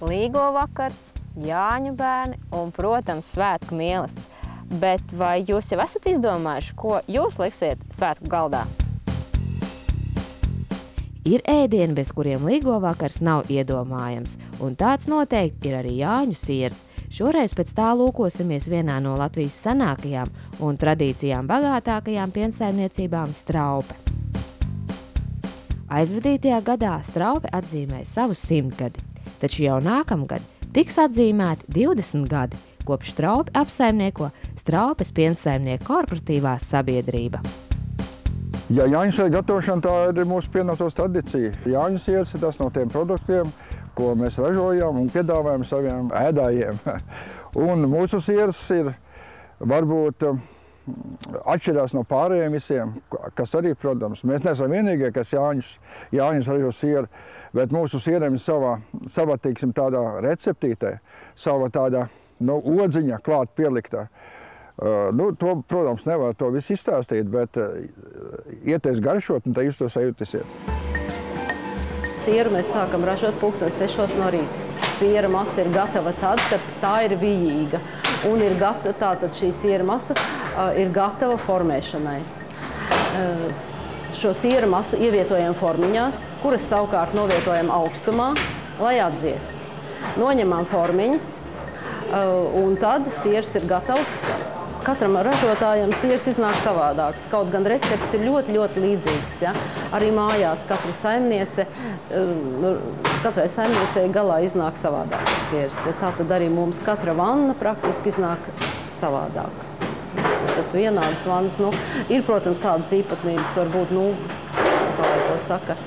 Līgo vakars, Jāņu bērni un, protams, svētku mīlestis. Bet vai jūs jau esat izdomājuši, ko jūs liksiet svētku galdā? Ir ēdieni, bez kuriem Līgo vakars nav iedomājams, un tāds noteikti ir arī Jāņu siers. Šoreiz pēc tā lūkosimies vienā no Latvijas senākajām un tradīcijām bagātākajām piensaimniecībām Straupe. Aizvadītajā gadā Straupe atzīmēja savu 100 gadi, taču jau nākamgad tiks atzīmēti 20 gadi, kopš Straupe apsaimnieko Straupes piensaimnieku korporatīvā sabiedrība. Ja Jāņu sieru gatavošana, tā ir mūsu pienāktos tradīcija. Jāņu sieras ir tas no tiem produktiem, ko mēs ražojam un piedāvājam saviem ēdājiem. Un mūsu sieras ir varbūt atšķirās no pārējiem visiem, kas arī, protams, mēs neesam vienīgie, kas Jāņus ražo sieru, bet mūsu sieriem ir sava teiksim, tādā receptītē, sava tāda odziņa klāt pieliktā. To, protams, nevar to visu izstāstīt, bet ieties garšot, un tad jūs to sajūtīsiet. Sieru mēs sākam ražot 6:00 no rīta. Siera masa ir gatava tad, kad tā ir vijīga. Un ir gatava, tātad šī siera masa ir gatava formēšanai. Šo siera masu ievietojam formiņās, kuras savukārt novietojam augstumā, lai atdziest. Noņemam formiņas, un tad siers ir gatavs. Katram ražotājam siers iznāk savādāks. Kaut gan recepts ir ļoti, ļoti līdzīgs. Ja? Arī mājās katrai saimniecei galā iznāk savādāks siers. Ja? Tātad arī mums katra vanna praktiski iznāk savādāk. Tad vienādas vannas, ir, protams, kādas īpatnības, varbūt, kā lai to saka,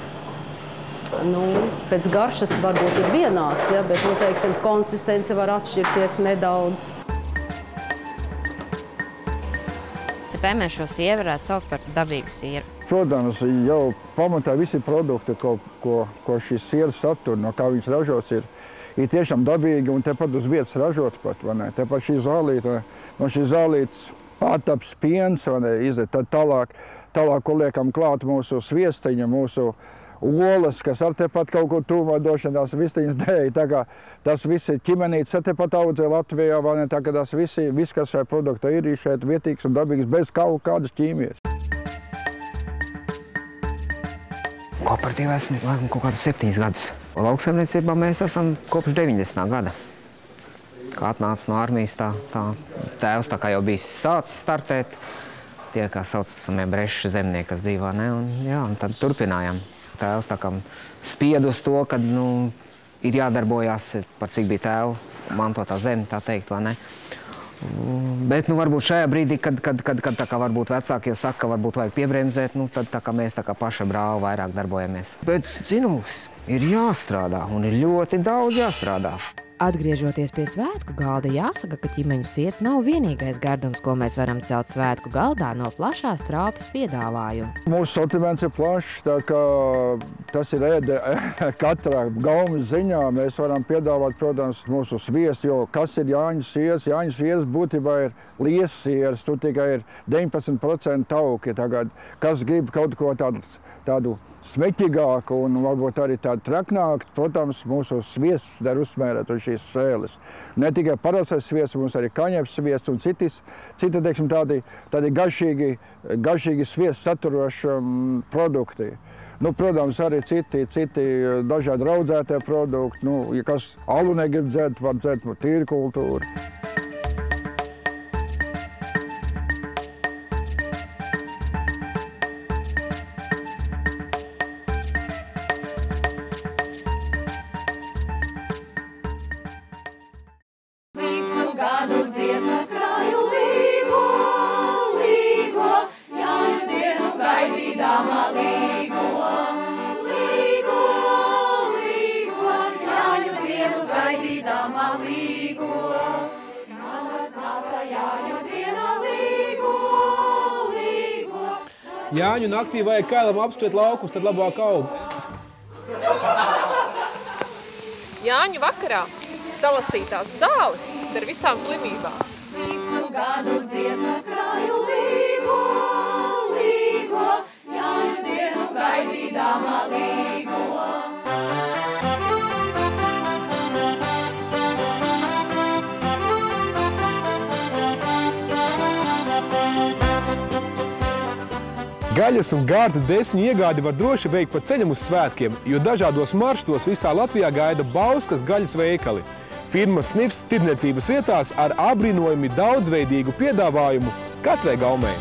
pēc garšas varbūt ir vienāds, ja? Bet, teiksim, konsistence var atšķirties nedaudz. Vai mēs šo sieru varētu saukt par dabīgu sieru? Protams, jau pamatā visi produkti, ko šīs sieras satur, no kā viņas ražots, ir tiešām dabīgi un tepat uz vietas ražots pat, vai ne? Tepat šī zālīte, no šīs zālītes pārtaps piens, vai ne, iziet tad tālāk, ko liekam klāt mūsu sviestiņa, mūsu olas, kas ar tepat kaut kur tūmā došana, tās vistiņas dēļ, tā kā tas visi ķimenītes tepat audzē Latvijā, vai ne, tā kā tas viss, kas šajā produktā ir šeit vietīgs un dabīgs, bez kaut kādas ķīmijas. Kooperatīvā esmu laikam kaut kādus 7 gadus. Lauksaimniecībā mēs esam kopš 90. gada. Kā atnāca no armijas, tā tēvs tā kā jau bijis sācis startēt, tie, kā saucamie brešu zemnieki, kas bija, vai ne, un tad turpinājām. Tēvs tā kā spied uz to, ka ir jādarbojās, par cik bija tēva mantotā zeme, tā teikt, vai ne. Bet varbūt šajā brīdī, kad tā kā varbūt vecāki jau saka, ka varbūt vajag piebremzēt, tad tā kā mēs tā kā paša brāli vairāk darbojamies. Bet dzinulis ir jāstrādā un ir ļoti daudz jāstrādā. Atgriežoties pie svētku galda, jāsaka, ka ķimeņu siers nav vienīgais gardums, ko mēs varam celt svētku galdā no plašās Straupes piedāvājuma. Mūsu sortiments ir plašs, tā kā tas ir katrā gaumas ziņā. Mēs varam piedāvāt, protams, mūsu sviestu, jo kas ir Jāņu siers? Jāņu siers būtībā ir liesas siers, tur tikai ir 19% tauki. Tagad, kas grib kaut ko tādu smeķīgāku un varbūt arī tādu traknāku, protams, mūsu sviests der uzsmērēt uz šīs sēles. Ne tikai parastais sviests, mums arī kaņepes sviests un citi teiksim, tādi garšīgi sviests saturoši produkti. Protams, arī citi dažādi raudzētie produkti. Ja kas alu negrib dzert, var dzert tīru kultūru. Jāņu naktī vajag kailam apskriet laukus, tad labāk aug. Jāņu vakarā salasītās zāles der visām slimībām. Visu gadu dziesmas krāju līgo, līgo, Jāņu dienu gaidīdama līgo. Gaļas un gārta desmiņu iegādi var droši veikt pa ceļam uz svētkiem, jo dažādos maršrutos visā Latvijā gaida Bauskas gaļas veikali. Firmas Snifs tirdzniecības vietās ar apbrīnojami daudzveidīgu piedāvājumu katrai gaumei.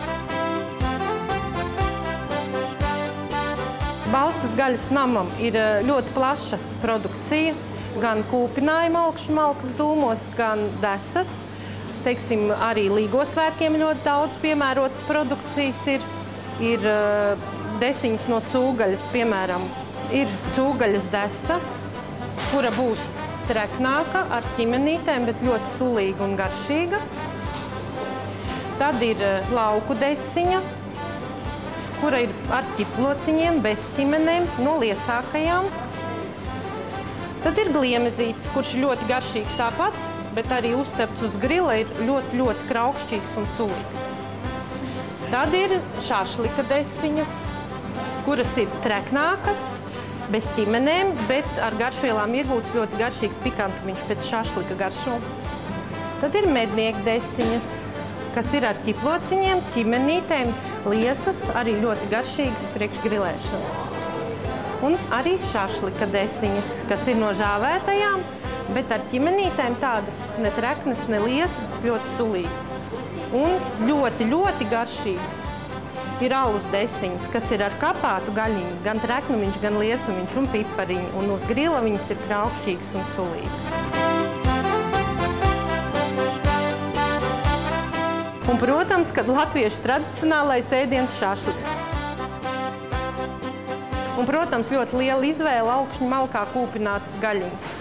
Bauskas gaļas namam ir ļoti plaša produkcija, gan kūpinājuma augšmalkas dūmos, gan desas. Teiksim, arī Līgo svētkiem ļoti daudz piemērotas produkcijas ir. Ir desiņas no cūgaļas, piemēram, ir cūgaļas desa, kura būs treknāka ar ķimenītēm, bet ļoti sulīga un garšīga. Tad ir lauku desiņa, kura ir ar ķiplociņiem, bez ķimenēm, no liesākajām. Tad ir gliemezītis, kurš ir ļoti garšīgs tāpat, bet arī uzcepts uz grila ir ļoti kraukšķīgs un sulīgs. Tad ir šašlika desiņas, kuras ir treknākas, bez ķimenēm, bet ar garšvielām iegūts ļoti garšīgs pikantumiņš pēc šašlika garšo. Tad ir mednieku desiņas, kas ir ar ķiplociņiem, ķimenītēm, liesas, arī ļoti garšīgas priekš grilēšanas. Un arī šašlika desiņas, kas ir no žāvētajām, bet ar ķimenītēm tādas ne treknas, ne liesas, ļoti sulīgas. Un ļoti garšīgas ir alus desiņas, kas ir ar kapātu gaļiņu, gan treknumiņš, gan liesumiņš un pipariņu, un uz grila viņas ir kraukšķīgas un sulīgas. Un, protams, kad latviešu tradicionālais ēdiens šašliks. Un, protams, ļoti liela izvēle augšņu malkā kūpinātas gaļiņas.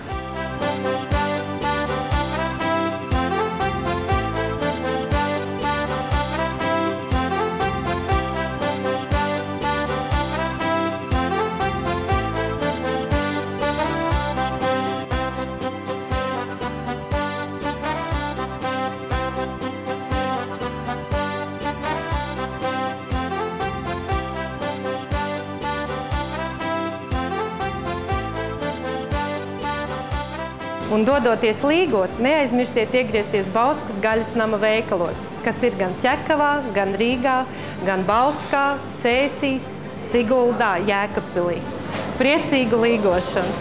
Un dodoties Līgot, neaizmirstiet iegriezties Bauskas gaļas nama veikalos, kas ir gan Ķekavā, gan Rīgā, gan Bauskā, Cēsīs, Siguldā, Jēkabpilī. Priecīgu līgošanu!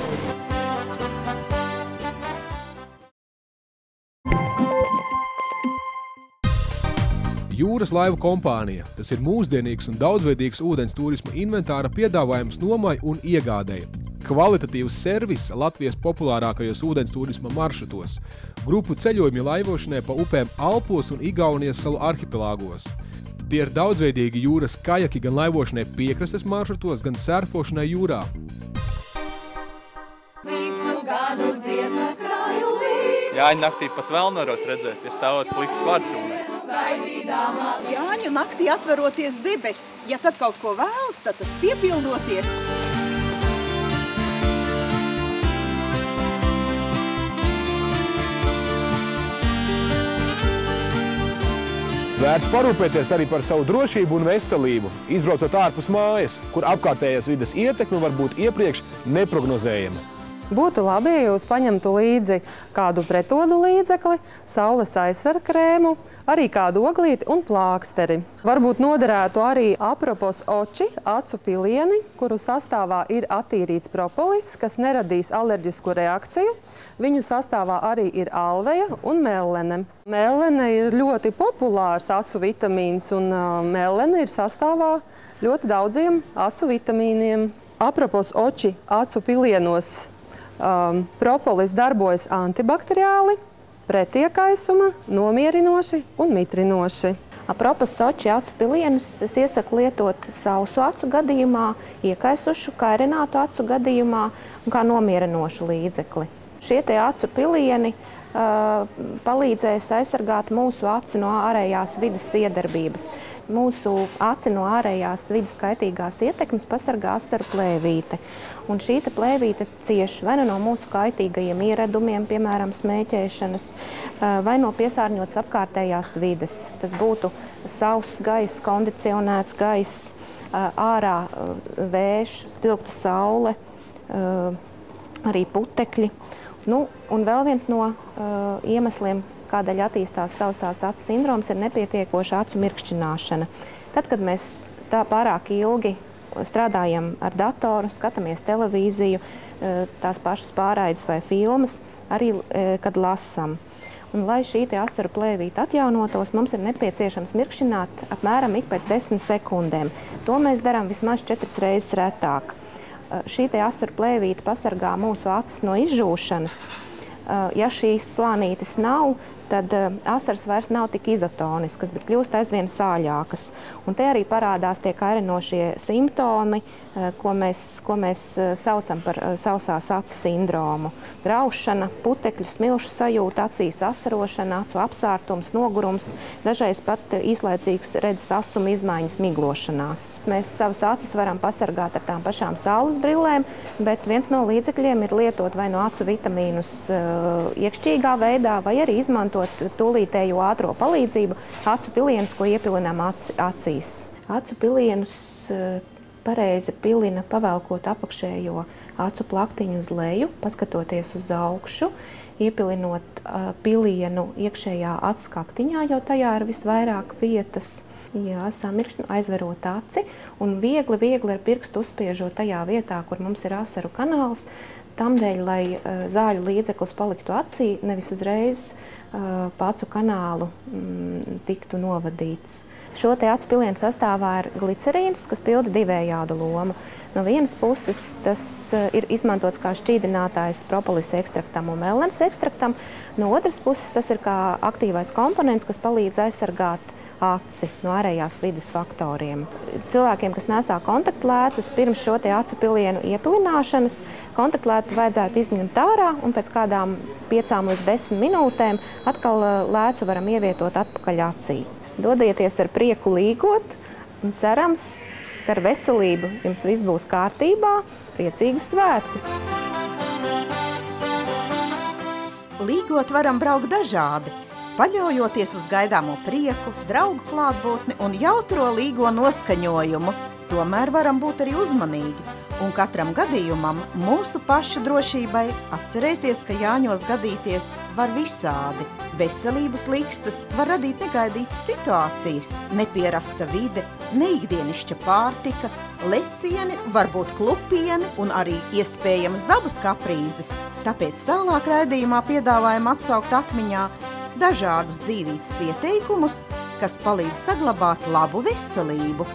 Jūras laivu kompānija. Tas ir mūsdienīgs un daudzveidīgs ūdens turisma inventāra piedāvājums nomai un iegādēji. Kvalitatīvs servis Latvijas populārākajos ūdens turisma maršrutos, grupu ceļojumi laivošanai pa upēm Alpos un Igaunijas salu arhipelāgos. Tie ir daudzveidīgi jūras kajaki gan laivošanai piekrastes maršrutos, gan surfošanai jūrā. Visu gadu dziesmas krāju līgo. Jāņu naktī pat vēl nevarot redzēt, ja stāvot pliks vārtrūnē. Jāņu naktī atveroties debes, ja tad kaut ko vēlas, tad tas piepildoties. Vērts parūpēties arī par savu drošību un veselību, izbraucot ārpus mājas, kur apkārtējās vides ietekme var būt iepriekš neprognozējama. Būtu labi, ja jūs paņemtu līdzi kādu pretodu līdzekli, saules aizsarga krēmu, arī kādu oglīti un plāksteri. Varbūt noderētu arī apropos oči, acu pilieni, kuru sastāvā ir attīrīts propolis, kas neradīs alerģisku reakciju. Viņu sastāvā arī ir alveja un mellene. Mellene ir ļoti populārs acu vitamīns, un mellene ir sastāvā ļoti daudziem acu vitamīniem. Apropos oči, acu pilienos propolis darbojas antibakteriāli, pretiekaisuma, nomierinoši un mitrinoši. Apropos oči acu pilienus es iesaku lietot sausu acu gadījumā, iekaisušu, kairinātu acu gadījumā un kā nomierinošu līdzekli. Šie te acu pilieni palīdzēs aizsargāt mūsu aci no ārējās vides iedarbības. Mūsu aci no ārējās vides kaitīgās ietekmes pasargā asaru plēvīte. Un šī plēvīte cieš vai no mūsu kaitīgajiem ieradumiem, piemēram, smēķēšanas, vai no piesārņotas apkārtējās vides. Tas būtu sauss gaiss, kondicionēts gaiss, ārā vējš, spilgta saule, arī putekļi. Nu, un vēl viens no iemesliem, kādēļ attīstās sausās acu sindroms, ir nepietiekoša acu mirkšķināšana. Tad, kad mēs tā pārāk ilgi strādājam ar datoru, skatāmies televīziju, tās pašas pārraides vai filmas, arī, kad lasam. Un, lai šī asaru plēvīte atjaunotos, mums ir nepieciešams mirkšķināt apmēram ik pēc 10 sekundēm. To mēs darām vismaz 4 reizes retāk. Šī asaru plēvīte pasargā mūsu acis no izžūšanas. Ja šīs slānītes nav, tad asaras vairs nav tik izotoniskas, bet kļūst aizvien sāļākas. Un te arī parādās tie kairinošie simptomi, ko mēs saucam par sausās acis sindromu. Graušana, putekļu, smilšu sajūta, acīs asarošana, acu apsārtums, nogurums, dažreiz pat īslaicīgs redzes asuma izmaiņas, miglošanās. Mēs savas acis varam pasargāt ar tām pašām saules brillēm, bet viens no līdzekļiem ir lietot vai no acu vitamīnus iekšķīgā veidā, vai arī izmantot tūlītējo ātro palīdzību, acu pilienus, ko iepilinām acīs. Acu pilienus pareizi pilina pavelkot apakšējo acu plaktiņu uz leju, paskatoties uz augšu, iepilinot pilienu iekšējā acu kaktiņā, jo tajā ir visvairāk vietas. Jā, samirkšķi, aizverot aci un viegli ar pirkstu uzspiežot tajā vietā, kur mums ir asaru kanāls, tamdēļ, lai zāļu līdzeklis paliktu acī, nevis uzreiz pa acu kanālu tiktu novadīts. Šo acu pilienu sastāvā ir glicerīns, kas pilda divējādu lomu. No vienas puses tas ir izmantots kā šķīdinātājs propolisa ekstraktam un mellenes ekstraktam, no otras puses tas ir kā aktīvais komponents, kas palīdz aizsargāt aci no ārējās vides faktoriem. Cilvēkiem, kas nesā kontaktlēcas, pirms šo acu pilienu iepilināšanas, kontaktlētu vajadzētu izņemt ārā un pēc kādām 5 līdz 10 minūtēm atkal lēcu varam ievietot atpakaļ acī. Dodieties ar prieku līgot un cerams, ka ar veselību jums viss būs kārtībā. Priecīgus svētkus! Līgot varam braukt dažādi. Paļaujoties uz gaidāmo prieku, draugu klātbūtni un jautro līgo noskaņojumu, tomēr varam būt arī uzmanīgi. Un katram gadījumam, mūsu pašu drošībai, atcerēties, ka Jāņos gadīties var visādi. Veselības likstas var radīt negaidītas situācijas, nepierasta vide, neikdienišķa pārtika, lecieni, varbūt klupieni un arī iespējamas dabas kaprīzes. Tāpēc tālāk raidījumā piedāvājam atsaukt atmiņā dažādus dzīvības ieteikumus, kas palīdz saglabāt labu veselību.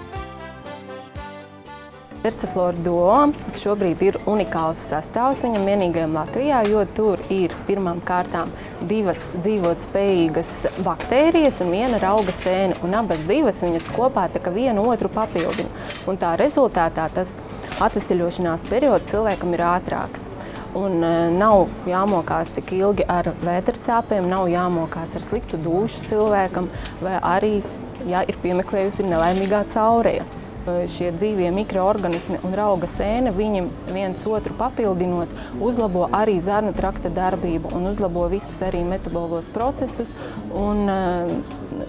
Erceflora Duo šobrīd ir unikāls sastāvs viņam vienīgajam Latvijā, jo tur ir pirmām kārtām 2 dzīvotspējīgas baktērijas un 1 rauga sēne, un abas divas viņas kopā tā kā vienu otru papildina. Un tā rezultātā tas atveseļošanās periods cilvēkam ir ātrāks. Un nav jāmokās tik ilgi ar vētersāpēm, nav jāmokās ar sliktu dūšu cilvēkam, vai arī, ja ir piemeklējusi nelaimīgā caureja. Šie dzīvie mikroorganismi un rauga sēne, viņi viens otru papildinot, uzlabo arī zarnu trakta darbību un uzlabo visus arī metabolos procesus. Un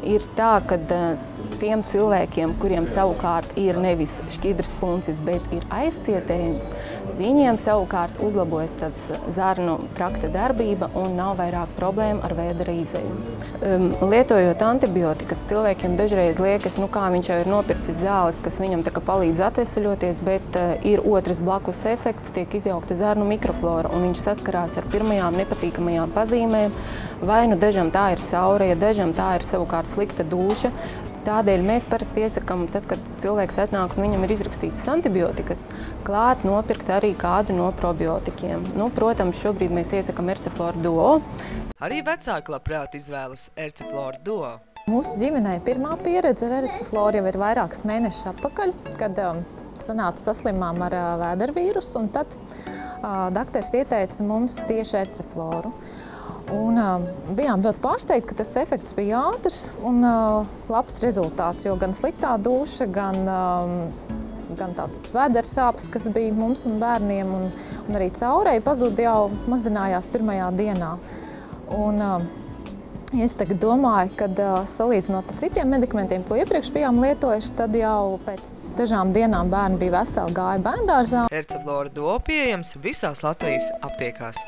ir tā, ka tiem cilvēkiem, kuriem savukārt ir nevis šķidrs puncis, bet ir aizcietējums, viņiem savukārt uzlabojas tas zarnu trakta darbība un nav vairāk problēma ar vēdera izējumu. Lietojot antibiotikas, cilvēkiem dažreiz liekas, kā viņš jau ir nopircis zāles, kas viņam tā kā palīdz atveseļoties, bet ir otrs blakus efekts, tiek izjaukta zarnu mikroflora, un viņš saskarās ar pirmajām nepatīkamajām pazīmēm. Vai nu dažam tā ir caureja, dažam tā ir savukārt slikta dūša. Tādēļ mēs parasti iesakām, tad, kad cilvēks atnāk un viņam ir izrakstītas antibiotikas, klāt nopirkt arī kādu no probiotikiem. Protams, šobrīd mēs iesakām Erceflora Duo. Arī vecāki labprāt izvēlas Erceflora Duo. Mūsu ģimenei pirmā pieredze ar Ercefloru jau ir vairākus mēnešus atpakaļ, kad saslimām ar vēdervīrusu, un tad dakteris ieteica mums tieši Ercefloru. Un bijām ļoti pārsteigti, ka tas efekts bija ātrs un labs rezultāts, jo gan sliktā dūša, gan tāds vēdersāpes, kas bija mums un bērniem, un arī caureja pazuda jau mazinājās pirmajā dienā. Un es tagad domāju, ka salīdzinot ar citiem medikamentiem, ko iepriekš bijām lietojuši, tad jau pēc dažām dienām bērni bija veseli, gāja bērndārzā. Erceflora Duo pieejams visās Latvijas aptiekās.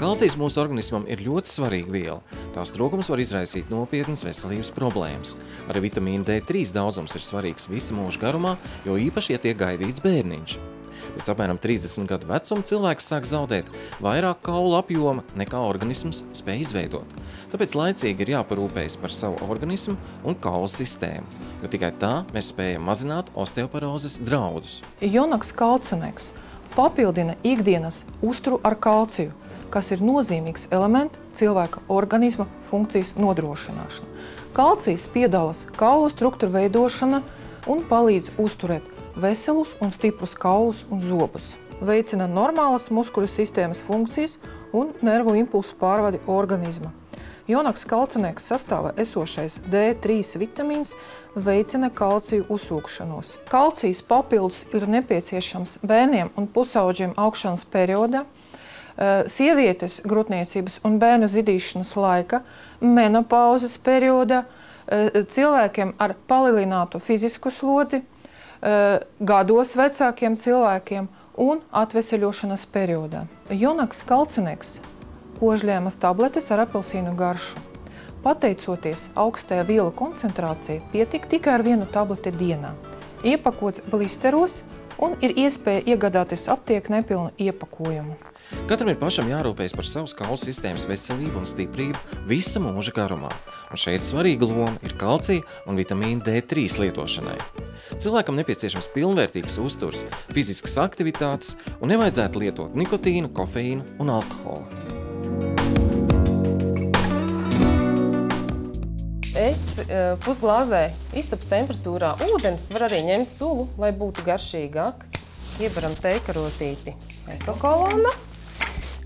Kalcijs mūsu organismam ir ļoti svarīga viela. Tās trūkums var izraisīt nopietnas veselības problēmas. Arī vitamīna D3 daudzums ir svarīgs visa mūža garumā, jo īpaši, ja tiek gaidīts bērniņš. Pēc apmēram 30 gadu vecuma cilvēks sāk zaudēt vairāk kaulu apjoma, nekā organisms spēj izveidot. Tāpēc laicīgi ir jāparūpējas par savu organismu un kaulu sistēmu, jo tikai tā mēs spējam mazināt osteoporozes draudus. Jonaks kalcineks papildina ikdienas uzturu ar kalciju, kas ir nozīmīgs elements cilvēka organisma funkcijas nodrošināšana. Kalcijs piedalās kaulu struktūru veidošana un palīdz uzturēt veselus un stiprus kaulus un zobus. Veicina normālas muskuļu sistēmas funkcijas un nervu impulsu pārvadi organisma. Jonaks kalcineks sastāvā esošais D3 vitamīns veicina kalciju uzsūkšanos. Kalcijs papildus ir nepieciešams bērniem un pusauģiem augšanas periodā, sievietes grūtniecības un bērnu zidīšanas laika, menopauzes periodā, cilvēkiem ar palielinātu fizisku slodzi, gados vecākiem cilvēkiem un atveseļošanas periodā. Jonaks kalcineks kožļēmas tabletes ar apelsīnu garšu. Pateicoties augstajā vielu koncentrācijai, pietik tikai ar 1 tableti dienā. Iepakots blisteros un ir iespēja iegādāties aptieku nepilnu iepakojumu. Katram ir pašam jārūpējas par savas kaulu sistēmas veselību un stiprību visa mūža garumā. Un šeit svarīga loma ir kalcija un vitamīna D3 lietošanai. Cilvēkam nepieciešams pilnvērtīgs uzturs, fiziskas aktivitātes un nevajadzētu lietot nikotīnu, kofeīnu un alkoholu. Es pusglāzē istabas temperatūrā ūdens var arī ņemt sulu, lai būtu garšīgāk. Iebaram teikarotīti etokolona,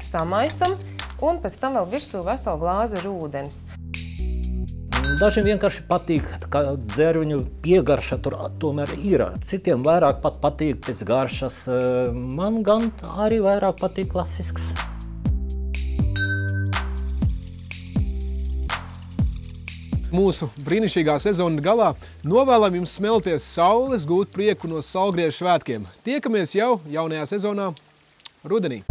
samaisam un pēc tam vēl virsū veselu glāzi ar ūdens. Dažiem vienkārši patīk, ka dzērviņu piegarša tur tomēr ir. Citiem vairāk pat patīk pēc garšas. Man gan arī vairāk patīk klasisks. Mūsu brīnišķīgā sezona galā novēlam jums smelties saules, gūt prieku no saulgriežu svētkiem. Tiekamies jau jaunajā sezonā rudenī.